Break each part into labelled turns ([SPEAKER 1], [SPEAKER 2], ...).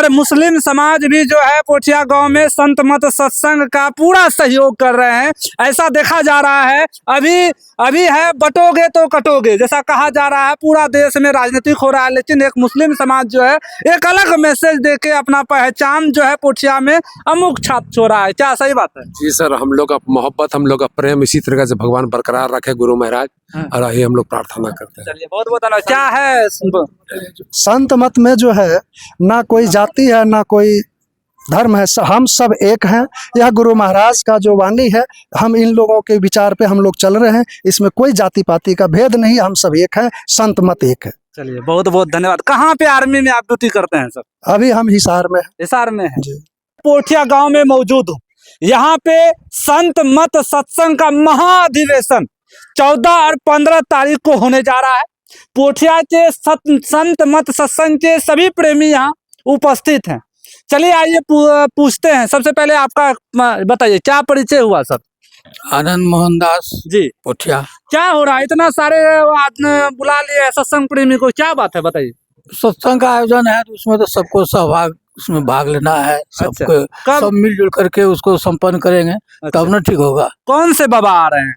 [SPEAKER 1] और मुस्लिम समाज भी जो है पोठिया गांव में संत मत सत्संग का पूरा सहयोग कर रहे हैं। ऐसा देखा जा रहा है अभी है बटोगे तो कटोगे जैसा कहा जा रहा है। पूरा देश में राजनीतिक हो रहा है, लेकिन एक मुस्लिम समाज जो है एक अलग मैसेज देके अपना पहचान जो है पोठिया में अमुक छाप छोड़ा है। क्या सही बात है?
[SPEAKER 2] जी सर, हम लोग का मोहब्बत, हम लोग का प्रेम इसी तरीके से भगवान बरकरार रखे गुरु महाराज, और यही हम लोग प्रार्थना करते हैं।
[SPEAKER 1] चलिए बहुत बहुत धन्यवाद। क्या है
[SPEAKER 3] संत मत में जो है ना कोई जाति है ना कोई धर्म है, हम सब एक हैं। यह गुरु महाराज का जो वाणी है, हम इन लोगों के विचार पे हम लोग चल रहे हैं। इसमें कोई जाति पाति का भेद नहीं, हम सब एक हैं, संत मत एक है।
[SPEAKER 1] चलिए बहुत बहुत धन्यवाद। कहाँ पे आर्मी में आप ड्यूटी करते हैं सर?
[SPEAKER 3] अभी हम हिसार में हैं।
[SPEAKER 1] हिसार में है
[SPEAKER 3] जी।
[SPEAKER 1] पोठिया गांव में मौजूद हूँ। यहाँ पे संत मत सत्संग का महाअधिवेशन 14 और 15 तारीख को होने जा रहा है। पोठिया के संत मत सत्संग के सभी प्रेमी यहाँ उपस्थित हैं। चलिए आइए पूछते हैं। सबसे पहले आपका बताइए, क्या परिचय हुआ सर?
[SPEAKER 4] आनंद मोहन दास
[SPEAKER 1] जी,
[SPEAKER 4] पोठिया।
[SPEAKER 1] क्या हो रहा है? इतना सारे आदमी बुला लिए सत्संग प्रेमी को, क्या बात है बताइए?
[SPEAKER 4] सत्संग का आयोजन है तो उसमें तो सबको सहभाग, उसमें भाग लेना है। सबको
[SPEAKER 1] कब?
[SPEAKER 4] सब मिलजुल करके उसको संपन्न करेंगे तब ना ठीक होगा।
[SPEAKER 1] कौन से बाबा आ रहे हैं?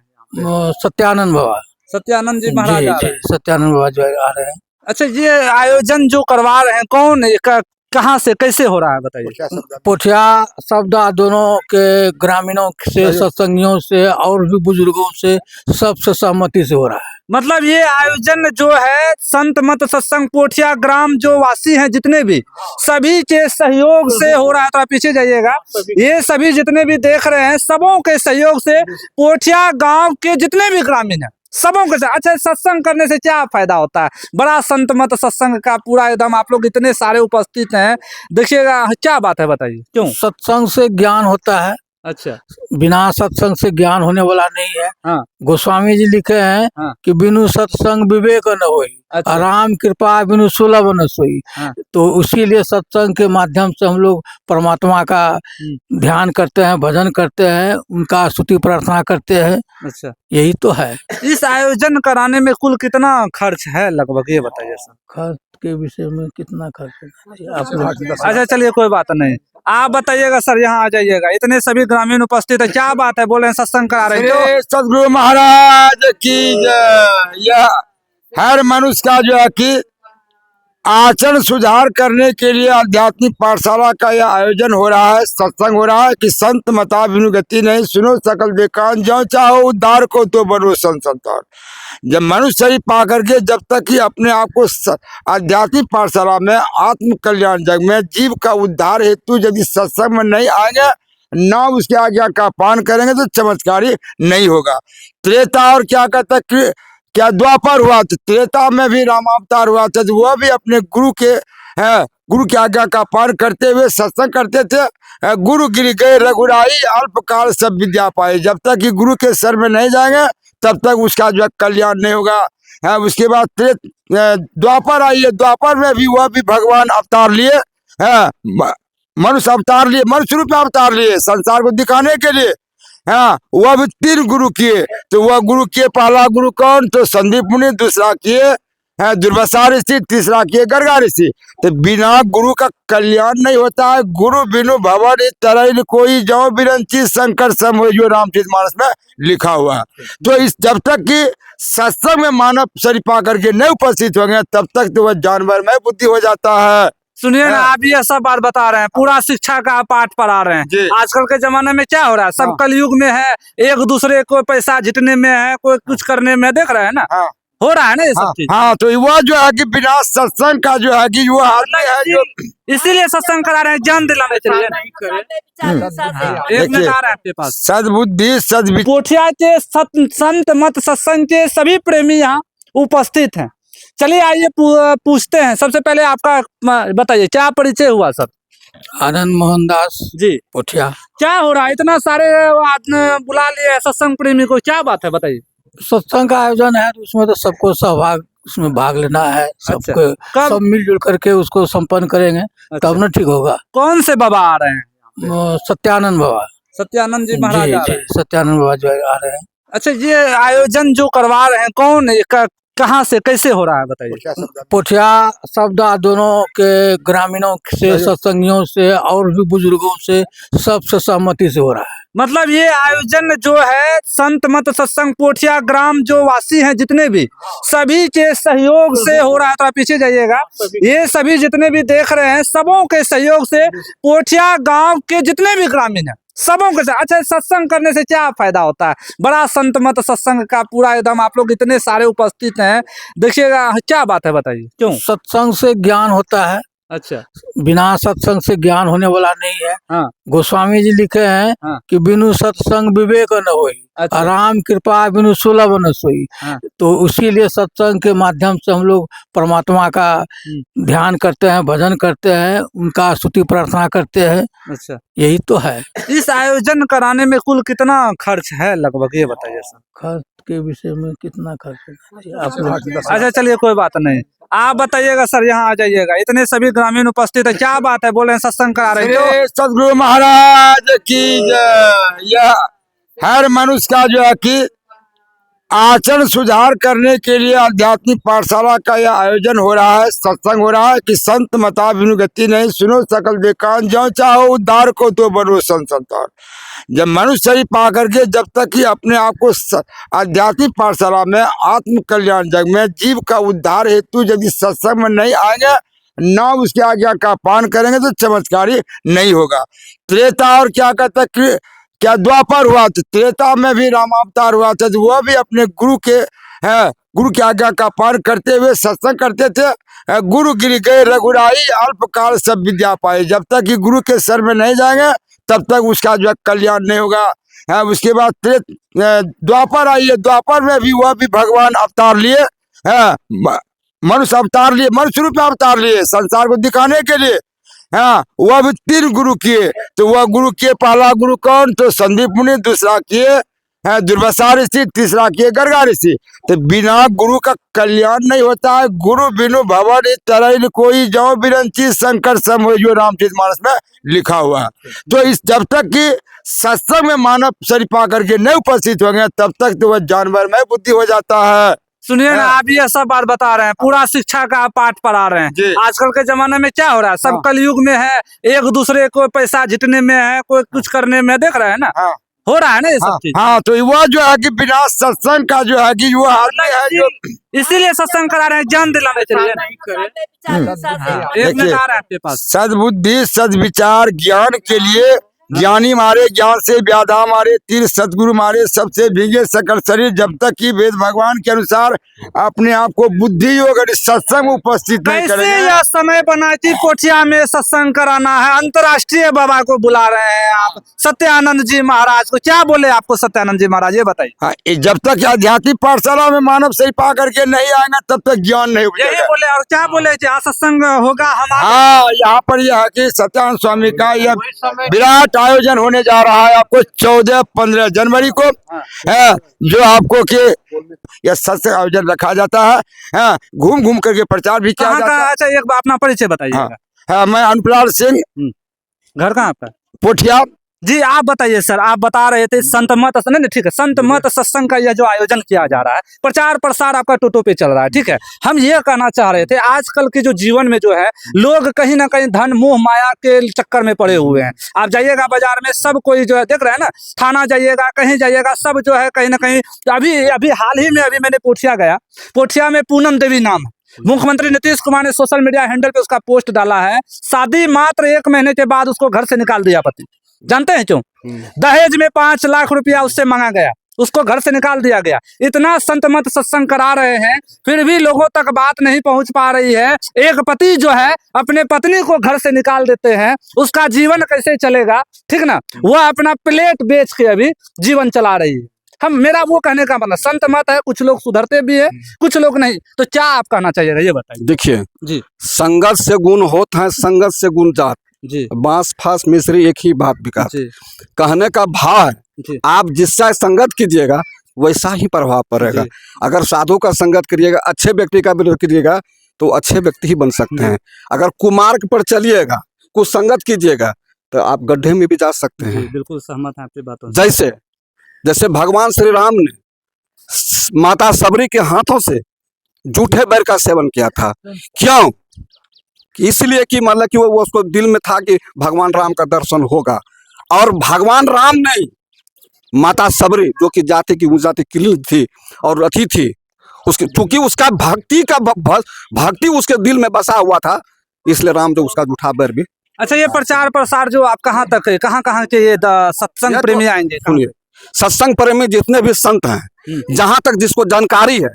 [SPEAKER 4] सत्यानंद बाबा,
[SPEAKER 1] सत्यानंद जी महाराज आ रहे हैं।
[SPEAKER 4] सत्यानंद बाबा जो आ रहे हैं।
[SPEAKER 1] अच्छा, ये आयोजन जो करवा रहे हैं कौन, कहाँ से कैसे हो रहा है बताइए?
[SPEAKER 4] पोठिया शब्द दोनों के ग्रामीणों से, सत्संगियों से और भी बुजुर्गों से सबसे सहमति से हो रहा है। मतलब
[SPEAKER 1] ये आयोजन जो है संत मत सत्संग पोठिया ग्राम जो वासी हैं जितने भी, सभी के सहयोग से हो रहा है। तो आप पीछे जाइएगा, ये सभी जितने भी देख रहे हैं सबों के सहयोग से पोठिया गांव के जितने भी ग्रामीण हैं सबों के साथ। अच्छा, सत्संग करने से क्या फायदा होता है? बड़ा संत मत सत्संग का पूरा एकदम आप लोग इतने सारे उपस्थित हैं, देखिएगा क्या बात है बताइए? क्यों?
[SPEAKER 4] सत्संग से ज्ञान होता है।
[SPEAKER 1] अच्छा,
[SPEAKER 4] बिना सत्संग से ज्ञान होने वाला नहीं है।
[SPEAKER 1] हाँ।
[SPEAKER 4] गोस्वामी जी लिखे हैं
[SPEAKER 1] हाँ।
[SPEAKER 4] कि बिनु सत्संग विवेक न होई।
[SPEAKER 1] अच्छा।
[SPEAKER 4] राम कृपा बिनु सुलभ न सोई।
[SPEAKER 1] हाँ।
[SPEAKER 4] तो इसीलिए सत्संग के माध्यम से हम लोग परमात्मा का ध्यान करते हैं, भजन करते हैं, उनका स्तुति प्रार्थना करते हैं।
[SPEAKER 1] अच्छा,
[SPEAKER 4] यही तो है।
[SPEAKER 1] इस आयोजन कराने में कुल कितना खर्च है लगभग, ये बताइए सर?
[SPEAKER 4] खर्च के विषय में कितना खर्च है आप लोग?
[SPEAKER 1] अच्छा चलिए कोई बात नहीं, आप बताइएगा सर। यहाँ आ जाइएगा, इतने सभी ग्रामीण उपस्थित है, क्या बात है? बोले सत्संग करा रहे हैं।
[SPEAKER 5] सदगुरु महाराज की जय। यह हर मनुष्य का जो है कि आचरण सुधार करने के लिए आध्यात्मिक पाठशाला का यह आयोजन हो रहा है, सत्संग हो रहा है कि संत मता बिनु गति नहीं, सुनो सकल देकान, जो चाहो उद्धार को तो बनो संतान। जब मनुष्य शरीर पा करके जब तक ही अपने आप को आध्यात्मिक पाठशाला में आत्म कल्याण जग में जीव का उद्धार हेतु यदि सत्संग में नहीं आएंगे, ना उसके आज्ञा का पान करेंगे तो चमत्कारी नहीं होगा। त्रेता और क्या कहता है, क्या द्वापर हुआ तो त्रेता में भी रामावतार हुआ था, तो वह भी अपने गुरु की आज्ञा का पालन करते हुए सत्संग करते थे। गुरु गिर गए रघुराई, अल्पकाल सब विद्या पाए। जब तक कि गुरु के सर में नहीं जाएंगे तब तक उसका जो कल्याण नहीं होगा। उसके बाद द्वापर आई है, द्वापर में भी वह भी भगवान अवतार लिए, मनुष्य अवतार लिए, मनुष्य रूप में अवतार लिए संसार को दिखाने के लिए। हाँ, वह भी 3 गुरु किए। तो वह गुरु किए, पहला गुरु कौन? तो संदीप मुनि, दूसरा किए दुर्वासा ऋषि, तीसरा किए गर्गा ऋषि। तो बिना गुरु का कल्याण नहीं होता है। गुरु बिनु भवन तरह कोई जो बिरंची शंकर सम हो, जो रामचरितमानस में लिखा हुआ है। तो इस जब तक कि सत्संग में मानव शरीर पा करके नहीं उपस्थित होंगे तब तक तो वह जानवर में बुद्धि हो जाता है।
[SPEAKER 1] सुनिए ना, आप ये सब बात बता रहे हैं, पूरा शिक्षा का पाठ पढ़ा रहे हैं। आजकल के जमाने में क्या हो रहा है, सब कलयुग में है, एक दूसरे को पैसा जीतने में है, कोई कुछ करने में, देख रहे हैं ना। हो रहा है ना ये सब चीज।
[SPEAKER 5] हाँ, तो वह जो है कि बिना सत्संग का जो है कि वो आदमी है जो,
[SPEAKER 1] इसीलिए सत्संग करा रहे हैं, ज्ञान दिलाने के लिए। एक मिनट आ रहा है आपके पास।
[SPEAKER 5] सद्बुद्धि सद्विचार।
[SPEAKER 1] पोठिया के संत मत सत्संग के सभी प्रेमी यहाँ उपस्थित हैं। चलिए आइए पूछते हैं। सबसे पहले आपका बताइए, क्या परिचय हुआ सर?
[SPEAKER 4] आनंद मोहन दास
[SPEAKER 1] जी,
[SPEAKER 4] पोठिया।
[SPEAKER 1] क्या हो रहा है? इतना सारे आदमी बुला लिए सत्संग प्रेमी को, क्या बात है बताइए?
[SPEAKER 4] सत्संग का आयोजन है तो उसमें तो सबको सहभाग, उसमें भाग लेना है। सबको सब मिलजुल करके उसको संपन्न करेंगे तब ना ठीक होगा।
[SPEAKER 1] कौन से बाबा आ रहे हैं?
[SPEAKER 4] सत्यानंद बाबा,
[SPEAKER 1] सत्यानंद जी महाराज आ रहे हैं।
[SPEAKER 4] सत्यानंद बाबा जो आ रहे हैं।
[SPEAKER 1] अच्छा, ये आयोजन जो करवा रहे हैं कौन, कहाँ से कैसे हो रहा है बताइए।
[SPEAKER 4] पोठिया शब्द दोनों के ग्रामीणों से, सत्संगियों से और भी बुजुर्गों से सबसे सहमति से हो रहा है।
[SPEAKER 1] मतलब ये आयोजन जो है संत मत सत्संग पोठिया ग्राम जो वासी हैं जितने भी, सभी के सहयोग से हो रहा है। तो आप पीछे जाइएगा, ये सभी जितने भी देख रहे हैं सबों के सहयोग से पोठिया गांव के जितने भी ग्रामीण हैं सबों के साथ। अच्छा, सत्संग करने से क्या फायदा होता है? बड़ा संत मत सत्संग का पूरा एकदम आप लोग इतने सारे उपस्थित हैं, देखिएगा क्या बात है बताइए क्यों?
[SPEAKER 4] सत्संग से ज्ञान होता है।
[SPEAKER 1] अच्छा,
[SPEAKER 4] बिना सत्संग से ज्ञान होने वाला नहीं है।
[SPEAKER 1] हाँ।
[SPEAKER 4] गोस्वामी जी लिखे हैं
[SPEAKER 1] हाँ।
[SPEAKER 4] कि बिनु सत्संग विवेक न होई,
[SPEAKER 1] अच्छा।
[SPEAKER 4] राम कृपा बिनु सुलभ न सोई।
[SPEAKER 1] हाँ।
[SPEAKER 4] तो उसी लिए सत्संग के माध्यम से हम लोग परमात्मा का ध्यान करते हैं, भजन करते हैं, उनका स्तुति प्रार्थना करते हैं।
[SPEAKER 1] अच्छा,
[SPEAKER 4] यही तो है।
[SPEAKER 1] इस आयोजन कराने में कुल कितना खर्च है लगभग ये बताइए सर।
[SPEAKER 4] खर्च के विषय में कितना खर्च है आप लोग?
[SPEAKER 1] अच्छा चलिए कोई बात नहीं, आप बताइएगा सर, यहाँ आ जाइएगा। इतने सभी ग्रामीण उपस्थित है, क्या बात है? बोल रहे हैं सत्संग करा रहे हैं तो
[SPEAKER 5] श्री सदगुरु महाराज की जय। यह हर मनुष्य का जो है कि आचरण सुधार करने के लिए आध्यात्मिक पाठशाला का यह आयोजन हो रहा है, सत्संग हो रहा है कि संत मता बिनु गति नहीं, सुनो सकल बेकान, जो चाहो उद्धार को तो बनो संतान। जब मनुष्य शरीर पा करके जब तक कि अपने आप को आध्यात्मिक पाठशाला में आत्म कल्याण जग में जीव का उद्धार हेतु यदि सत्संग में नहीं आएंगे, ना उसके आज्ञा का पालन करेंगे तो चमत्कारी नहीं होगा। त्रेता और क्या कहता क्या द्वापर हुआ, तो त्रेता में भी रामावतार हुआ था, तो वह भी अपने गुरु के गुरु की आज्ञा का पालन करते हुए सत्संग करते थे। गुरु गिर गए रघुराई, अल्पकाल सब विद्या पाए। जब तक कि गुरु के सर में नहीं जाएंगे तब तक उसका जो है कल्याण नहीं होगा। उसके बाद द्वापर आई है, द्वापर में भी वह भी भगवान अवतार लिए, मनुष्य अवतार लिए, मनुष्य रूप में अवतार लिए संसार को दिखाने के लिए। हाँ, वह भी 3 गुरु किए। तो वह गुरु किए, पहला गुरु कौन? तो संदीप मुनि, दूसरा किए दुर्वासा ऋषि, तीसरा किए गर्गा ऋषि। तो बिना गुरु का कल्याण नहीं होता है। गुरु बिनु भवन तरैन कोई, जो बिरंची शंकर सम हो, जो रामचरितमानस में लिखा हुआ है। तो इस जब तक कि सत्संग में मानव शरीर पा करके नहीं उपस्थित होंगे तब तक तो वह जानवर में बुद्धि हो जाता है।
[SPEAKER 1] सुनिए ना, आप ये सब बात बता रहे हैं, पूरा शिक्षा का पाठ पढ़ा रहे हैं। आजकल के जमाने में क्या हो रहा है, सब कलयुग में है, एक दूसरे को पैसा जीतने में है, कोई कुछ करने में, देख रहे हैं ना। हो रहा है ना ये सब चीज।
[SPEAKER 5] हाँ, तो वह जो है कि बिना सत्संग का जो है कि वो आदमी है जो,
[SPEAKER 1] इसीलिए सत्संग करा रहे हैं, ज्ञान दिलाने के लिए। एक मिनट आ रहा है आपके पास।
[SPEAKER 5] सद्बुद्धि सद्विचार ज्ञान के लिए ज्ञानी मारे, ज्ञान से व्याधा मारे, 3 सतगुरु मारे, सबसे भीगे सकल शरीर। जब तक कि वेद भगवान के अनुसार अपने आप को बुद्धि योग सत्संग उपस्थित नहीं
[SPEAKER 1] कैसे
[SPEAKER 5] करेंगे।
[SPEAKER 1] यह समय बना कि पोठिया में सत्संग कराना है? अंतर्राष्ट्रीय बाबा को बुला रहे हैं आप, सत्यानंद जी महाराज को। क्या बोले आपको सत्यानंद जी महाराज, ये बताइए।
[SPEAKER 5] हाँ, जब तक आध्यात्मिक पाठशाला में मानव सही पा करके नहीं आएगा तब तक ज्ञान नहीं
[SPEAKER 1] यही
[SPEAKER 5] उपजेगा।
[SPEAKER 1] बोले। और क्या बोले? जहाँ सत्संग होगा हमारा।
[SPEAKER 5] हाँ, यहाँ पर यह है कि सत्यानंद स्वामी का यह विराट आयोजन होने जा रहा है आपको 14-15 जनवरी को है, जो आपको कि यह सत्संग आयोजन रखा जाता है। घूम घूम करके प्रचार भी किया जाता है।
[SPEAKER 1] अच्छा, एक अपना परिचय बताइए।
[SPEAKER 5] हाँ, मैं अनुपलाल सिंह,
[SPEAKER 1] घर कहाँ आपका?
[SPEAKER 5] पोठिया।
[SPEAKER 1] जी आप बताइए सर, आप बता रहे थे संत मत, नहीं ठीक है, संत मत सत्संग का यह जो आयोजन किया जा रहा है, प्रचार प्रसार आपका टोटो पे चल रहा है, ठीक है। हम ये कहना चाह रहे थे, आजकल के जो जीवन में जो है लोग कहीं ना कहीं धन मोह माया के चक्कर में पड़े हुए हैं। आप जाइएगा बाजार में, सब कोई जो है देख रहे हैं ना, थाना जाइएगा, कहीं जाइएगा, सब जो है कहीं ना कहीं। अभी हाल ही में मैंने पोठिया गया, पोठिया में पूनम देवी नाम, मुख्यमंत्री नीतीश कुमार ने सोशल मीडिया हैंडल पे उसका पोस्ट डाला है। शादी मात्र 1 महीने के बाद उसको घर से निकाल दिया पति। जानते हैं क्यों? दहेज में 5 लाख रुपया उससे मांगा गया, उसको घर से निकाल दिया गया। इतना संत मत सत्संग करा रहे हैं, फिर भी लोगों तक बात नहीं पहुंच पा रही है। एक पति जो है अपने पत्नी को घर से निकाल देते हैं, उसका जीवन कैसे चलेगा? ठीक ना, वह अपना प्लेट बेच के अभी जीवन चला रही है। मेरा वो कहने का मतलब, संत मत है, कुछ लोग सुधरते भी है, कुछ लोग नहीं। तो क्या आप कहना चाहिएगा, ये बताइए।
[SPEAKER 6] देखिए
[SPEAKER 1] जी,
[SPEAKER 6] संगत से गुण होता है, संगत से गुण जात।
[SPEAKER 1] जी,
[SPEAKER 6] बांस फास मिश्री एक ही बात बिका।
[SPEAKER 1] जी,
[SPEAKER 6] कहने का भाव है,
[SPEAKER 1] जी,
[SPEAKER 6] आप जिसका संगत कीजिएगा वैसा ही प्रभाव पड़ेगा। अगर साधु का संगत करिएगा, अच्छे व्यक्ति का विरोध करिएगा तो अच्छे व्यक्ति ही बन सकते हैं। अगर कुमार्ग पर चलिएगा, कुछ संगत कीजिएगा तो आप गड्ढे में भी जा सकते हैं।
[SPEAKER 1] बिल्कुल सहमत है आपकी बातों से।
[SPEAKER 6] जैसे भगवान श्री राम ने माता सबरी के हाथों से झूठे बैर का सेवन किया था। क्यों? कि इसलिए कि मतलब कि वो उसको दिल में था कि भगवान राम का दर्शन होगा। और भगवान राम नहीं, माता सबरी जो कि जाति की जाति किलिल थी और अथी थी, उसकी चूंकि उसका भक्ति उसके दिल में बसा हुआ था, इसलिए राम जो उसका झूठा बैर भी।
[SPEAKER 1] अच्छा, ये प्रचार प्रसार जो आप कहाँ तक है, कहाँ कहाँ के ये सत्संग प्रेमी आएंगे?
[SPEAKER 6] सुनिए, सत्संग प्रेमी जितने भी संत हैं, जहां तक जिसको जानकारी है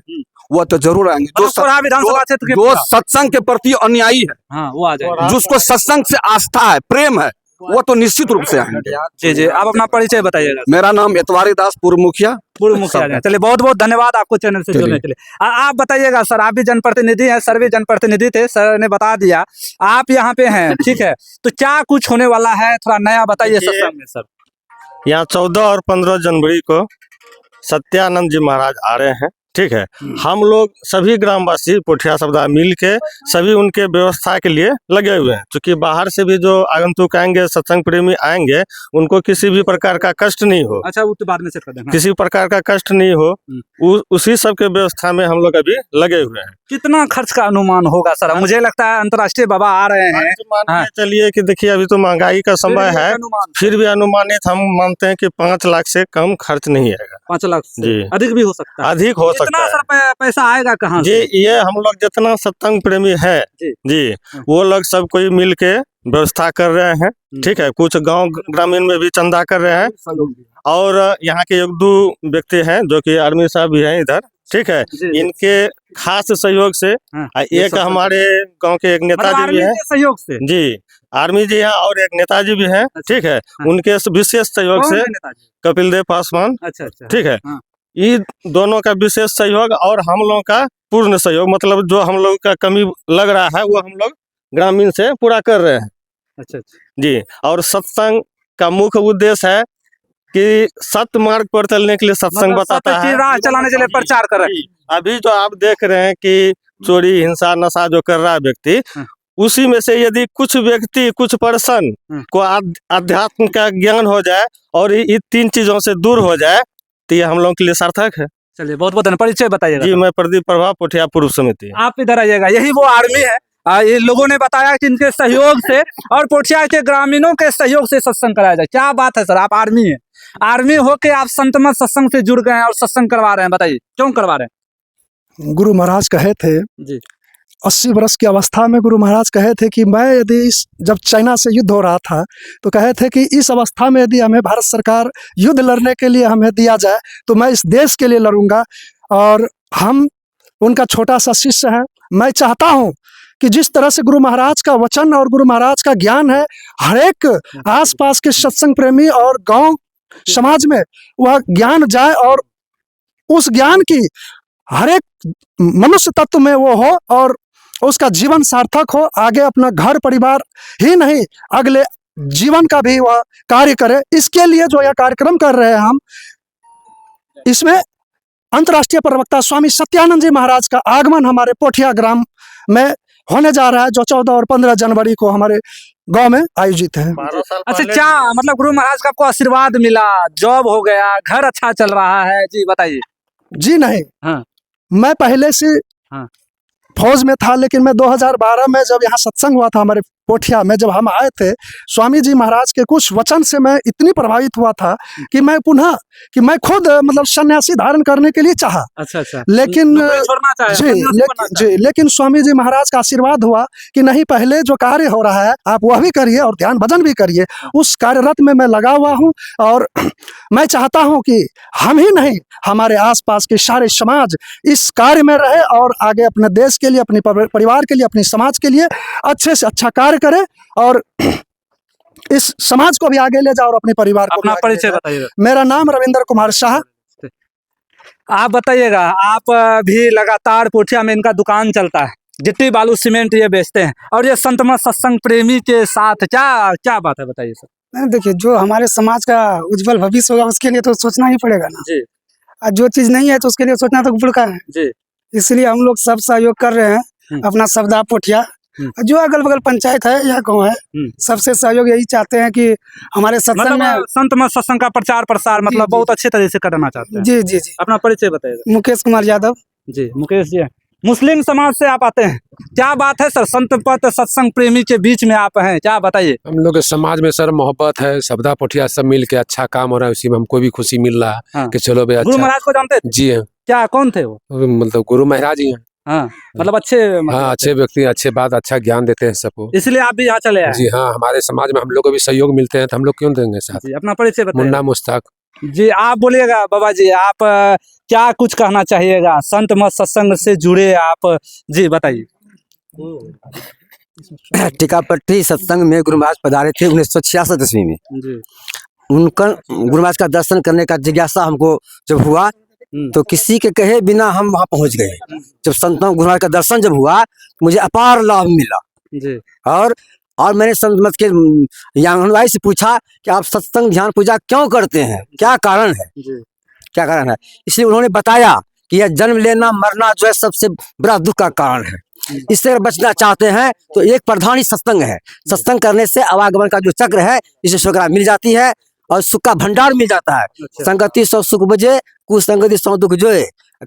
[SPEAKER 6] वो तो जरूर आएंगे।
[SPEAKER 1] विधानसभा क्षेत्र के
[SPEAKER 6] जो सत्संग के प्रति अनुयायी है,
[SPEAKER 1] हाँ, वो आ जाएंगे।
[SPEAKER 6] जिसको सत्संग से आस्था है, प्रेम है, वो तो निश्चित रूप से आएंगे।
[SPEAKER 1] जी जी, आप अपना परिचय बताइएगा।
[SPEAKER 6] मेरा नाम एतवारी दास, पूर्व मुखिया।
[SPEAKER 1] चलिए, बहुत बहुत धन्यवाद आपको चैनल से जुड़ने के लिए। आप बताइएगा सर, आप भी जनप्रतिनिधि हैं, सर भी जनप्रतिनिधि थे, सर ने बता दिया आप यहाँ पे हैं, ठीक है, तो क्या कुछ होने वाला है, थोड़ा नया बताइए सत्संग में सर।
[SPEAKER 7] यहाँ 14 और 15 जनवरी को सत्यानंद जी महाराज आ रहे हैं, ठीक है। हम लोग सभी ग्रामवासी पोठिया समुदाय मिल के सभी उनके व्यवस्था के लिए लगे हुए हैं, क्योंकि बाहर से भी जो आगंतुक आएंगे, सत्संग प्रेमी आएंगे, उनको किसी भी प्रकार का कष्ट नहीं हो।
[SPEAKER 1] अच्छा, वो तो बाद में से कर देना।
[SPEAKER 7] किसी प्रकार का कष्ट नहीं हो, उसी सब के व्यवस्था में हम लोग अभी लगे हुए हैं।
[SPEAKER 1] कितना खर्च का अनुमान होगा सर? मुझे लगता है अंतर्राष्ट्रीय बाबा आ रहे हैं।
[SPEAKER 7] मान के चलिए कि देखिए अभी तो महंगाई का समय है, फिर भी अनुमानित हम मानते हैं कि 5 लाख से कम खर्च नहीं आएगा।
[SPEAKER 1] 5 लाख
[SPEAKER 7] जी,
[SPEAKER 1] अधिक भी हो सकता है।
[SPEAKER 7] अधिक हो सकता
[SPEAKER 1] कितना
[SPEAKER 7] है।
[SPEAKER 1] सर पैसा आएगा कहाँ
[SPEAKER 7] जी, ये हम लोग जितना सत्संग प्रेमी है जी, वो लोग सब कोई मिल के व्यवस्था कर रहे हैं, ठीक है। कुछ गांव ग्रामीण में भी चंदा कर रहे हैं, और यहाँ के 1-2 व्यक्ति हैं जो कि आर्मी साहब भी हैं इधर, ठीक है। इनके खास सहयोग से एक हमारे गांव के एक नेताजी भी हैं,
[SPEAKER 1] सहयोग से
[SPEAKER 7] जी, आर्मी जी हैं, और एक नेताजी भी हैं, ठीक है। उनके विशेष सहयोग से कपिल देव पासवान,
[SPEAKER 1] अच्छा,
[SPEAKER 7] ठीक है। ये दोनों का विशेष सहयोग और हम लोगों का पूर्ण सहयोग, मतलब जो हम लोग का कमी लग रहा है वो हम लोग ग्रामीण से पूरा कर रहे हैं।
[SPEAKER 1] अच्छा
[SPEAKER 7] जी, और सत्संग का मुख्य उद्देश्य है कि सत्य मार्ग पर चलने के लिए सत्संग बताता है,
[SPEAKER 1] राह चलाने के लिए प्रचार कर रहे हैं।
[SPEAKER 7] अभी जो आप देख रहे हैं कि चोरी, हिंसा, नशा जो कर रहा है व्यक्ति, उसी में से यदि कुछ व्यक्ति, कुछ पर्सन को अध्यात्म का ज्ञान हो जाए और ये 3 चीजों से दूर हो जाए, तो ये हम लोगों के लिए सार्थक है।
[SPEAKER 1] चलिए, बहुत बहुत धन्यवाद। परिचय बताइएगा।
[SPEAKER 7] जी, मैं प्रदीप प्रभा, पोठिया पूर्व समिति।
[SPEAKER 1] आप इधर आइएगा, यही वो आर्मी है। ये लोगों ने बताया कि इनके सहयोग से और पोठिया के ग्रामीणों के सहयोग से सत्संग कराया जाए। क्या बात है सर, आप आर्मी हैं, आर्मी होके आप संत मत सत्संग से जुड़ गए हैं और सत्संग करवा रहे हैं, बताइए क्यों करवा रहे हैं?
[SPEAKER 3] गुरु महाराज कहे थे
[SPEAKER 1] जी,
[SPEAKER 3] 80 वर्ष की अवस्था में गुरु महाराज कहे थे कि मैं यदि जब चाइना से युद्ध हो रहा था तो कहे थे कि इस अवस्था में यदि हमें भारत सरकार युद्ध लड़ने के लिए हमें दिया जाए तो मैं इस देश के लिए लड़ूंगा। और हम उनका छोटा सा शिष्य है। मैं चाहता हूं कि जिस तरह से गुरु महाराज का वचन और गुरु महाराज का ज्ञान है, हर एक आसपास के सत्संग प्रेमी और गांव समाज में वह ज्ञान जाए और उस ज्ञान की हर एक मनुष्य तत्व में वो हो और उसका जीवन सार्थक हो, आगे अपना घर परिवार ही नहीं अगले जीवन का भी वह कार्य करे। इसके लिए जो यह कार्यक्रम कर रहे हैं हम, इसमें अंतर्राष्ट्रीय प्रवक्ता स्वामी सत्यानंद जी महाराज का आगमन हमारे पोठिया ग्राम में होने जा रहा है, जो 14 और 15 जनवरी को हमारे गांव में आयोजित है।
[SPEAKER 1] अच्छा, क्या मतलब गुरु महाराज का आपको आशीर्वाद मिला, जॉब हो गया, घर अच्छा चल रहा है? जी बताइए।
[SPEAKER 3] जी नहीं,
[SPEAKER 1] हाँ,
[SPEAKER 3] मैं पहले से फौज में था, लेकिन मैं 2012 में जब यहाँ सत्संग हुआ था हमारे पोठिया में, जब हम आए थे, स्वामी जी महाराज के कुछ वचन से मैं इतनी प्रभावित हुआ था कि मैं खुद मतलब सन्यासी धारण करने के लिए चाहा।
[SPEAKER 1] अच्छा,
[SPEAKER 3] लेकिन
[SPEAKER 1] छोड़ना चाहे
[SPEAKER 3] लेकिन स्वामी जी महाराज का आशीर्वाद हुआ कि नहीं, पहले जो कार्य हो रहा है आप वह भी करिए और ध्यान भजन भी करिए। उस कार्यरत में मैं लगा हुआ हूँ और मैं चाहता हूँ कि हम ही नहीं, हमारे आसपास के सारे समाज इस कार्य में रहे और आगे अपने देश के लिए, अपने परिवार के लिए, अपने समाज के लिए अच्छे से अच्छा कार्य करे और इस समाज को भी आगे ले जाओ और अपने परिवार को।
[SPEAKER 1] अपना परिचय बताइएगा।
[SPEAKER 3] मेरा नाम रविंद्र कुमार शाह।
[SPEAKER 1] आप बताइएगा, आप भी लगातार पोठिया में इनका दुकान चलता है, गिट्टी बालू सीमेंट ये बेचते हैं, और ये संत मत सत्संग प्रेमी के साथ क्या बात है, बताइए सर।
[SPEAKER 8] देखिए, जो हमारे समाज का उज्जवल भविष्य होगा उसके लिए तो सोचना ही पड़ेगा ना
[SPEAKER 1] जी।
[SPEAKER 8] और जो चीज नहीं है तो उसके लिए सोचना तो बुड़का है
[SPEAKER 1] जी।
[SPEAKER 8] इसलिए हम लोग सब सहयोग कर रहे हैं। अपना सवदा पोठिया, जो अगल बगल पंचायत है या गाँव है, सबसे सहयोग यही चाहते हैं कि हमारे सत्संग में
[SPEAKER 1] संत मत सत्संग का प्रचार प्रसार मतलब बहुत अच्छे तरह से करना चाहते हैं।
[SPEAKER 8] जी।
[SPEAKER 1] अपना परिचय बताइएगा।
[SPEAKER 8] मुकेश कुमार यादव।
[SPEAKER 1] जी, मुकेश जी, मुस्लिम समाज से आप आते हैं, क्या बात है सर, संत पथ सत्संग प्रेमी के बीच में आप हैं, क्या बताइए?
[SPEAKER 2] हम लोग के समाज में सर मोहब्बत है, सबदा पोठिया सब मिल के अच्छा काम हो रहा है, उसी में हमको भी खुशी मिल रहा है
[SPEAKER 1] हाँ।
[SPEAKER 2] कि चलो भाई
[SPEAKER 1] गुरु
[SPEAKER 2] अच्छा।
[SPEAKER 1] महाराज को जानते थे?
[SPEAKER 2] जी हाँ,
[SPEAKER 1] क्या कौन थे वो?
[SPEAKER 2] मतलब गुरु महाराज ही हैं।
[SPEAKER 1] हाँ, मतलब अच्छे,
[SPEAKER 2] हाँ, अच्छे व्यक्ति, अच्छे बात, अच्छा ज्ञान देते हैं सबको।
[SPEAKER 1] इसलिए आप भी यहाँ चले आए?
[SPEAKER 2] जी हाँ, हमारे समाज में हम लोग को भी सहयोग मिलते हैं तो हम लोग क्यों देंगे साथ।
[SPEAKER 1] जी, अपना परिचय बताइए।
[SPEAKER 2] मुन्ना मुश्ताक।
[SPEAKER 1] जी, आप बोलिएगा बाबा जी, आप क्या कुछ कहना चाहिएगा, संत मत सत्संग से जुड़े आप, जी बताइए।
[SPEAKER 9] टीकापट्टी सत्संग में गुरु महाराज पधारे थे 1966 ईस्वी में।
[SPEAKER 1] जी,
[SPEAKER 9] उनका गुरु महाराज का दर्शन करने का जिज्ञासा हमको जब हुआ तो किसी के कहे बिना हम वहां पहुंच गए। जब संतों गुरु महाराज का दर्शन जब हुआ मुझे अपार लाभ मिला।
[SPEAKER 1] जी,
[SPEAKER 9] और मैंने संत मत के अनुयायी से पूछा कि आप सत्संग ध्यान पूजा क्यों करते हैं, क्या कारण है,
[SPEAKER 1] जी,
[SPEAKER 9] क्या कारण है। इसलिए उन्होंने बताया कि यह जन्म लेना मरना जो है सबसे बड़ा दुख का कारण है। इससे अगर बचना चाहते हैं तो एक प्रधान ही सत्संग है। सत्संग करने से आवागमन का जो चक्र है इसे सुखरा मिल जाती है और सुख का भंडार मिल जाता है। संगति सौ सुख बुझे, कुसंगति सौ दुख जोए,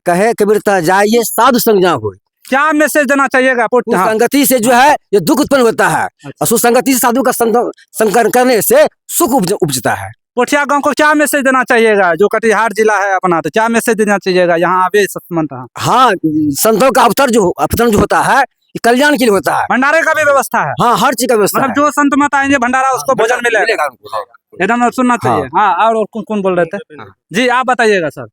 [SPEAKER 9] कहे कबीर ता जाइए साधु संग जहाँ होए।
[SPEAKER 1] क्या मैसेज देना चाहिएगा? हाँ।
[SPEAKER 9] संगति से जो है ये दुख उत्पन्न होता है और सुसंगति से साधु का संग करने से सुख उपजता है।
[SPEAKER 1] पोठिया गांव को क्या मैसेज देना चाहिएगा, जो कटिहार जिला है अपना, तो क्या मैसेज देना चाहिएगा यहाँ आवे सत्संग?
[SPEAKER 9] हाँ, संतों का अवतरण जो होता है ये कल्याण के लिए होता है।
[SPEAKER 1] भंडारे का भी व्यवस्था है?
[SPEAKER 9] हाँ, हर चीज का व्यवस्था
[SPEAKER 1] मतलब जो संत मत आएंगे भंडारा उसको भोजन मिलेगा, एकदम सुनना चाहिए। हाँ, और कौन बोल रहे थे? जी, आप बताइएगा सर।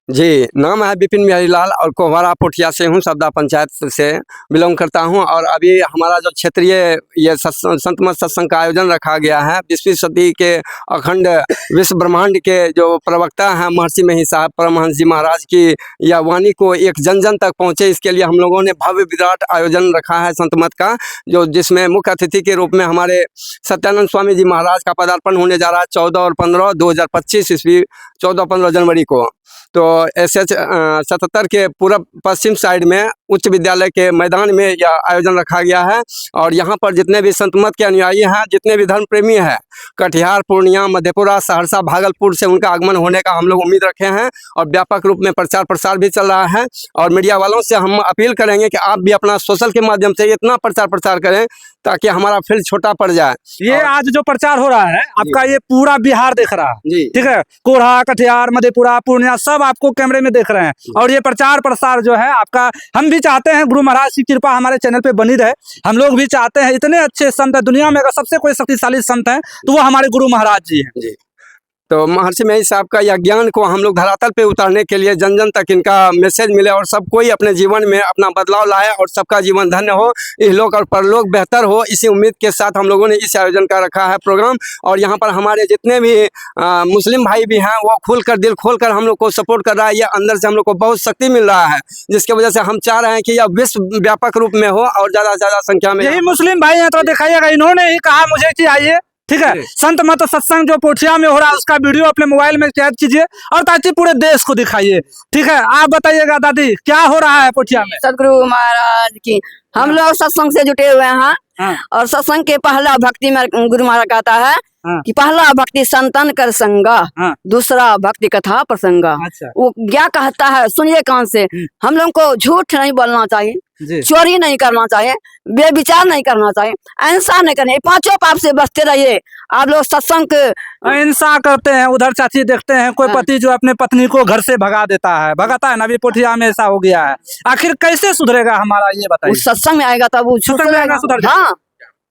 [SPEAKER 6] जी, नाम है विपिन बिहारी लाल और कोहवारा पोठिया से हूँ, सबदा पंचायत से बिलोंग करता हूँ। और अभी हमारा जो क्षेत्रीय ये संत मत सत्संग का आयोजन रखा गया है, 20वीं सदी के अखंड विश्व ब्रह्मांड के जो प्रवक्ता हैं महर्षि मही साहब परमहंस जी महाराज की यह वाणी को एक जन जन तक पहुँचे, इसके लिए हम लोगों ने भव्य विराट आयोजन रखा है संत मत का, जो जिसमें मुख्य अतिथि के रूप में हमारे सत्यानंद स्वामी जी महाराज का पदार्पण होने जा रहा है 14 और 15 2025 ईस्वी 14-15 जनवरी को। तो SH 77 के पूर्व पश्चिम साइड में उच्च विद्यालय के मैदान में यह आयोजन रखा गया है। और यहाँ पर जितने भी संत मत के अनुयायी हैं, जितने भी धर्म प्रेमी हैं, कटिहार, पूर्णिया, मधेपुरा, सहरसा, भागलपुर से उनका आगमन होने का हम लोग उम्मीद रखे हैं। और व्यापक रूप में प्रचार प्रसार भी चल रहा है। और मीडिया वालों से हम अपील करेंगे कि आप भी अपना सोशल के माध्यम से इतना प्रचार प्रसार करें ताकि हमारा फील्ड छोटा पड़ जाए।
[SPEAKER 1] ये आज जो प्रचार हो रहा है आपका, ये पूरा बिहार देख रहा है, ठीक है, कोढ़ा, कटिहार, मधेपुरा, पूर्णिया सब आपको कैमरे में देख रहे हैं। और ये प्रचार प्रसार जो है आपका, हम भी चाहते हैं गुरु महाराज की कृपा हमारे चैनल पे बनी रहे। हम लोग भी चाहते हैं, इतने अच्छे संत है दुनिया में, अगर सबसे कोई शक्तिशाली संत है तो वो हमारे गुरु महाराज जी हैं।
[SPEAKER 6] जी, तो महर्षि मही साहब का यह ज्ञान को हम लोग धरातल पे उतारने के लिए जन जन तक इनका मैसेज मिले और सब कोई अपने जीवन में अपना बदलाव लाए और सबका जीवन धन्य हो, इहलोक और परलोक बेहतर हो, इसी उम्मीद के साथ हम लोगों ने इस आयोजन का रखा है प्रोग्राम। और यहाँ पर हमारे जितने भी मुस्लिम भाई भी हैं वो खुलकर दिल खोलकर हम लोग को सपोर्ट कर रहा है। यह अंदर से हम लोग को बहुत शक्ति मिल रहा है, जिसकी वजह से हम चाह रहे हैं कि यह विश्व व्यापक रूप में हो और ज़्यादा से ज़्यादा संख्या में।
[SPEAKER 1] यही मुस्लिम भाई हैं तो दिखाइएगा, इन्होंने ही कहा मुझे कि आइए, ठीक है, संत मत सत्संग जो पोठिया में हो रहा है उसका वीडियो अपने मोबाइल में कैद कीजिए और ताकि पूरे देश को दिखाइए। ठीक है, आप बताइएगा दादी क्या हो रहा है पोठिया में?
[SPEAKER 10] सदगुरु महाराज की हम लोग सत्संग से जुटे हुए हैं। और सत्संग के पहला भक्ति में गुरु महाराज कहता है कि पहला भक्ति संतन कर संगा, दूसरा भक्ति कथा प्रसंगा। वो क्या कहता है सुनिए कान से। हम लोग को झूठ नहीं बोलना चाहिए, चोरी नहीं करना चाहिए, बेविचार नहीं करना चाहिए, अहिंसा नहीं करनी, पांचों पाप से बचते रहिए। आप लोग सत्संग
[SPEAKER 1] अहिंसा करते हैं, उधर चाची देखते हैं कोई पति जो अपने पत्नी को घर से भगा देता है, भगाता है ना, अभी पोठिया में ऐसा हो गया है। आखिर कैसे सुधरेगा हमारा, ये बताइए।
[SPEAKER 10] सत्संग में आएगा तब वो
[SPEAKER 1] सुधर
[SPEAKER 10] हाँ,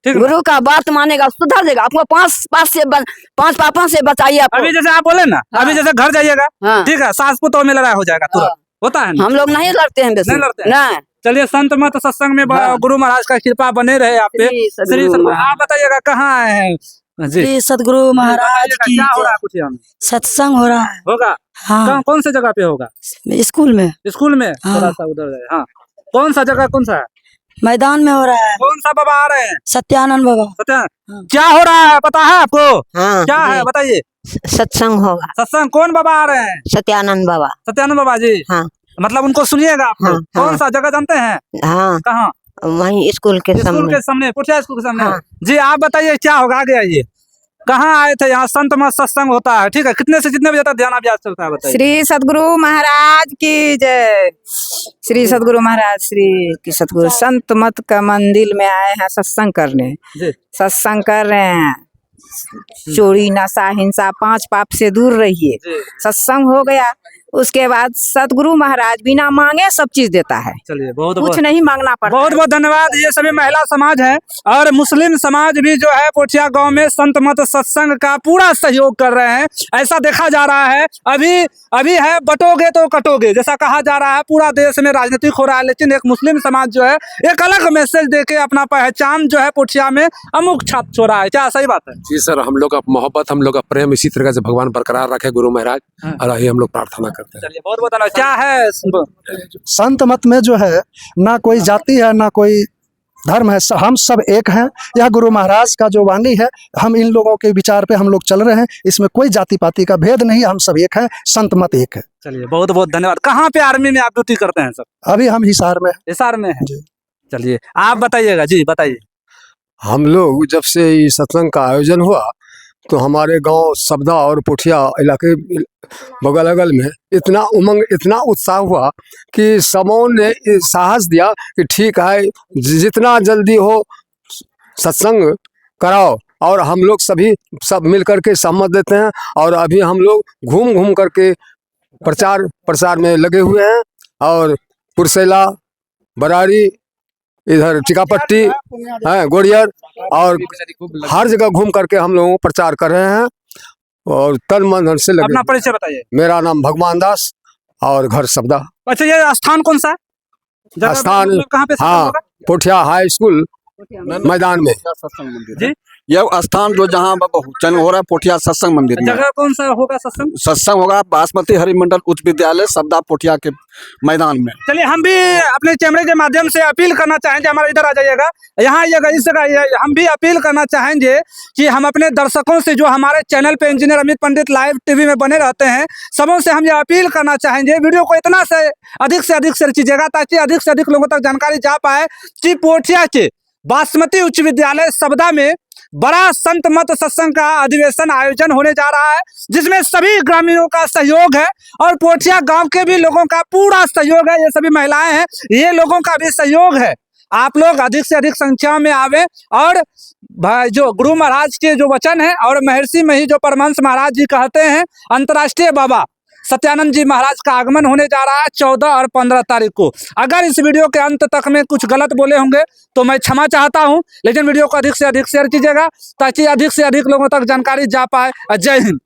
[SPEAKER 10] गुरु का बात मानेगा, सुधर जाएगा। आपको पांच पापों से बचाइए।
[SPEAKER 1] अभी जैसे आप बोले ना, अभी जैसे घर जाइएगा, ठीक है, सास पुतों में लड़ाई हो जाएगा तुरंत, होता है ना?
[SPEAKER 10] हम लोग नहीं लड़ते हैं,
[SPEAKER 1] नहीं लड़ते हैं। चलिए, संत मत सत्संग में गुरु महाराज का कृपा बने रहे आप पे। आप बताइएगा कहाँ आए हैं जी?
[SPEAKER 11] सदगुरु महाराज की
[SPEAKER 1] क्या हो रहा है पोठिया में?
[SPEAKER 11] सत्संग हो रहा है।
[SPEAKER 1] होगा?
[SPEAKER 11] हाँ।
[SPEAKER 1] कौन सी जगह पे होगा?
[SPEAKER 11] स्कूल में।
[SPEAKER 1] स्कूल में? थोड़ा सा उधर जाए। हाँ, कौन सा जगह, कौन सा है?
[SPEAKER 11] मैदान में हो रहा है।
[SPEAKER 1] कौन सा बाबा आ रहे हैं?
[SPEAKER 11] सत्यानंद बाबा।
[SPEAKER 1] सत्यानंद, क्या हो रहा है पता है आपको? क्या है बताइए?
[SPEAKER 11] सत्संग होगा।
[SPEAKER 1] सत्संग, कौन बाबा आ रहे हैं?
[SPEAKER 11] सत्यानंद बाबा।
[SPEAKER 1] सत्यानंद बाबा जी।
[SPEAKER 11] हाँ।
[SPEAKER 1] मतलब उनको सुनिएगा आप लोग। कौन सा जगह जानते हैं?
[SPEAKER 11] हाँ।
[SPEAKER 1] कहाँ?
[SPEAKER 11] वहीं स्कूल के सामने।
[SPEAKER 1] पोठिया स्कूल के सामने। जी, आप बताइए क्या होगा, आगे आइए। कहाँ आए थे? यहाँ संत मत सत्संग होता है, ठीक है। कितने से कितने बजे तक ध्यान अभ्यास चलता है बताइए?
[SPEAKER 11] श्री सदगुरु महाराज की जय। श्री सदगुरु महाराज श्री की सदगुरु संत मत का मंदिर में आए हैं सत्संग करने।
[SPEAKER 1] जी।
[SPEAKER 11] सत्संग कर रहे हैं। चोरी नशा हिंसा 5 पाप से दूर रहिए। सत्संग हो गया, उसके बाद सदगुरु महाराज बिना मांगे सब चीज देता है।
[SPEAKER 1] चलिए बहुत
[SPEAKER 11] कुछ नहीं मांगना पड़ता।
[SPEAKER 1] बहुत बहुत धन्यवाद। ये सभी महिला समाज है और मुस्लिम समाज भी जो है पोठिया गांव में संत मत सत्संग का पूरा सहयोग कर रहे हैं। ऐसा देखा जा रहा है, अभी है बटोगे तो कटोगे जैसा कहा जा रहा है। पूरा देश में राजनीतिक हो रहा है, लेकिन एक मुस्लिम समाज जो है एक अलग मैसेज देके अपना पहचान जो है पोठिया में अमुक छाप छोड़ा है। क्या सही बात है?
[SPEAKER 2] जी सर, हम लोग का मोहब्बत, हम लोग का प्रेम इसी तरह से भगवान बरकरार रखे गुरु महाराज, और यही हम लोग प्रार्थना करते हैं।
[SPEAKER 1] चलिए बहुत बहुत धन्यवाद। क्या है
[SPEAKER 3] संत मत में जो है ना कोई जाति है ना कोई धर्म है, हम सब एक हैं। यह गुरु महाराज का जो वाणी है, हम इन लोगों के विचार पे हम लोग चल रहे हैं। इसमें कोई जाति पाति का भेद नहीं, हम सब एक हैं, संत मत एक है।
[SPEAKER 1] चलिए बहुत बहुत धन्यवाद। कहाँ पे आर्मी में आप ड्यूटी करते हैं सर?
[SPEAKER 3] अभी हम हिसार में हैं।
[SPEAKER 1] हिसार में है। चलिए आप बताइएगा जी, बताइए।
[SPEAKER 12] हम लोग जब से ये सत्संग का आयोजन हुआ तो हमारे गांव सबदा और पोठिया इलाके बगल अगल में इतना उमंग, इतना उत्साह हुआ कि सबों ने साहस दिया कि ठीक है, जितना जल्दी हो सत्संग कराओ। और हम लोग सब मिल करके सहमत देते हैं। और अभी हम लोग घूम घूम करके प्रचार प्रसार में लगे हुए हैं। और पुरसेला, बरारी, इधर टिकापट्टी है, गोड़ियर, और हर जगह घूम करके हम लोग प्रचार कर रहे हैं और तन मन धन से लगे।
[SPEAKER 1] अपना परिचय बताइए।
[SPEAKER 12] मेरा नाम भगवान दास और घर सबदा।
[SPEAKER 1] अच्छा, ये स्थान कौन सा है?
[SPEAKER 12] स्थान
[SPEAKER 1] कहाँ पे?
[SPEAKER 12] हाँ, पोठिया हाई स्कूल मैदान में।
[SPEAKER 1] जी,
[SPEAKER 6] यह स्थान जो जहाँ चयन हो रहा है पोठिया सत्संग मंदिर में।
[SPEAKER 1] जगह कौन सा होगा सत्संग?
[SPEAKER 6] सत्संग होगा बासमती हरिमंडल उच्च विद्यालय सबदा पोठिया के मैदान में।
[SPEAKER 1] चलिए हम भी अपने कैमरे के माध्यम से अपील करना चाहेंगे, हमारे इधर आ जाइएगा, यहाँ आइएगा, इस जगह हम भी अपील करना चाहेंगे कि हम अपने दर्शकों से जो हमारे चैनल पे इंजीनियर अमित पंडित लाइव टीवी में बने रहते हैं, सबों से हम ये अपील करना चाहेंगे, वीडियो को इतना से अधिक शेयर कीजिएगा ताकि अधिक से अधिक लोगों तक जानकारी जा पाए कि पोठिया के बासमती उच्च विद्यालय सबदा में बड़ा संत मत सत्संग का अधिवेशन आयोजन होने जा रहा है, जिसमें सभी ग्रामीणों का सहयोग है और पोठिया गांव के भी लोगों का पूरा सहयोग है। ये सभी महिलाएं हैं, ये लोगों का भी सहयोग है। आप लोग अधिक से अधिक संख्या में आवे और जो गुरु महाराज के जो वचन है और महर्षि में ही जो परमहंस महाराज जी कहते हैं, अंतर्राष्ट्रीय बाबा सत्यानंद जी महाराज का आगमन होने जा रहा है 14 और 15 तारीख को। अगर इस वीडियो के अंत तक में कुछ गलत बोले होंगे तो मैं क्षमा चाहता हूं, लेकिन वीडियो को अधिक से अधिक शेयर कीजिएगा ताकि अधिक से अधिक लोगों तक जानकारी जा पाए। जय हिंद।